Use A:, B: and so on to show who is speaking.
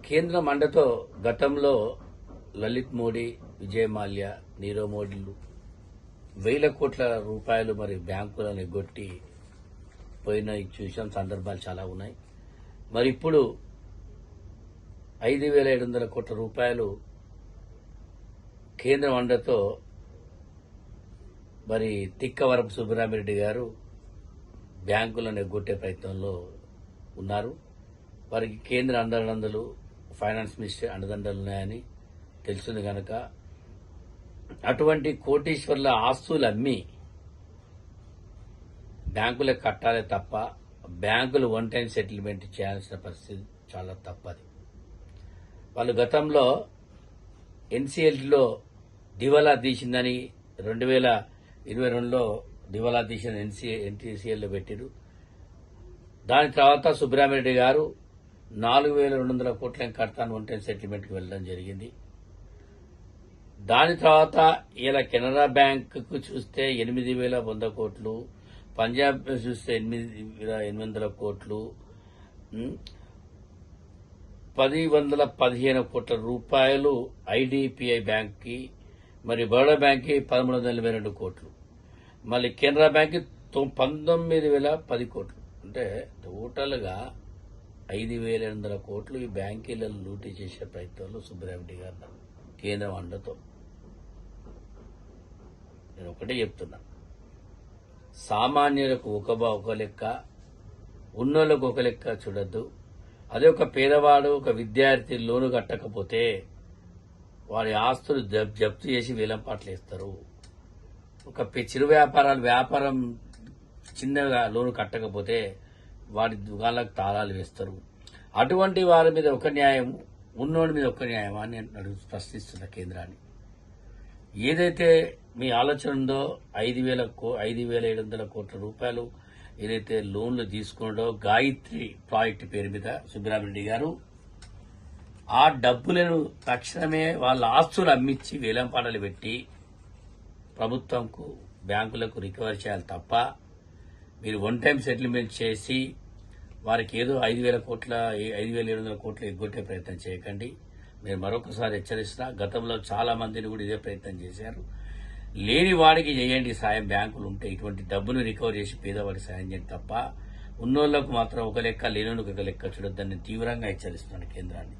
A: కేంద్రం అండతో గతంలో లలిత్ మోడీ, విజయ్ మాల్యా, నీరవ్ మోడీలు వేల కోట్ల రూపాయలు మరి బ్యాంకులను ఎగ్గొట్టి పోయిన చూసాం సందర్భాలు చాలా ఉన్నాయి. మరి ఇప్పుడు 5,700 కోట్ల రూపాయలు కేంద్రం అండతో మరి తిక్కవరపు సుబ్బరామిరెడ్డి గారు బ్యాంకులను ఎగ్గొట్టే ప్రయత్నంలో ఉన్నారు. వారికి కేంద్ర అండదండలు, ఫైనాన్స్ మినిస్టర్ అండదండలు ఉన్నాయని తెలుస్తుంది కనుక అటువంటి కోటీశ్వర్ల ఆస్తులు అమ్మి బ్యాంకులకు కట్టాలి తప్ప బ్యాంకులు వన్ టైం సెటిల్మెంట్ చేయాల్సిన పరిస్థితి చాలా తప్పది. వాళ్ళు గతంలో ఎన్సీఎల్టీలో దివాలా తీసిందని 2022లో దివాలా తీసిన ఎన్టీసీఎల్లో పెట్టిరు. దాని తర్వాత సుబ్బరామిరెడ్డి గారు 4,200 కోట్లను కడతాను వన్ టైం సెటిల్మెంట్కి వెళ్ళడం జరిగింది. దాని తర్వాత ఇలా కెనరా బ్యాంకుకు చూస్తే 8,100 కోట్లు, పంజాబ్ చూస్తే 8,800 కోట్లు, 1,015 కోట్ల రూపాయలు ఐడిపిఐ బ్యాంక్కి, మరి బరోడా బ్యాంక్కి 1,382 కోట్లు, మళ్ళీ కెనరా బ్యాంక్కి 19,010 కోట్లు. అంటే టోటల్గా 5,800 కోట్లు ఈ బ్యాంకీలను లూటీ చేసే ప్రయత్నంలో సుబ్బరామిరెడ్డి గారు కేంద్రం అండతో. నేను ఒకటే చెప్తున్నా, సామాన్యులకు ఒక లెక్క, ఉన్నోళ్ళకు ఒక లెక్క చూడొద్దు. అదే ఒక పేదవాడు, ఒక విద్యార్థి లోను కట్టకపోతే వారి ఆస్తులు జప్తు చేసి వేలంపాట్లు వేస్తారు. ఒక చిరు వ్యాపారం చిన్నగా లోను కట్టకపోతే వారి దుకాణాలకు తాళాలు వేస్తారు. అటువంటి వారి మీద ఒక న్యాయం, ఉన్నోడి మీద ఒక న్యాయం అని నేను ప్రశ్నిస్తున్న కేంద్రాన్ని. ఏదైతే మీ ఆలోచన ఉందో 5,700 కోట్ల రూపాయలు ఏదైతే లోన్లు తీసుకున్నాడో గాయత్రి ప్రాజెక్టు పేరు మీద సుబ్బరామిరెడ్డి గారు, ఆ డబ్బులను తక్షణమే వాళ్ళ ఆస్తులు అమ్మించి వేలంపాటలు పెట్టి ప్రభుత్వంకు, బ్యాంకులకు రికవర్ చేయాలి తప్ప మీరు వన్ టైం సెటిల్మెంట్ చేసి వారికి ఏదో 5,700 కోట్లు ఎగ్గొట్టే ప్రయత్నం చేయకండి. నేను మరొకసారి హెచ్చరిస్తున్నా. గతంలో చాలా మందిని కూడా ఇదే ప్రయత్నం చేశారు. లేని వాడికి చేయండి సాయం, బ్యాంకులు ఉంటే ఇటువంటి డబ్బును రికవర్ చేసి పేదవాడికి సాయం చేయండి తప్ప ఉన్నోళ్లకు మాత్రం ఒక లెక్క, లేనోళ్ళకి ఒక లెక్క చూడొద్దని తీవ్రంగా హెచ్చరిస్తున్నాను కేంద్రాన్ని.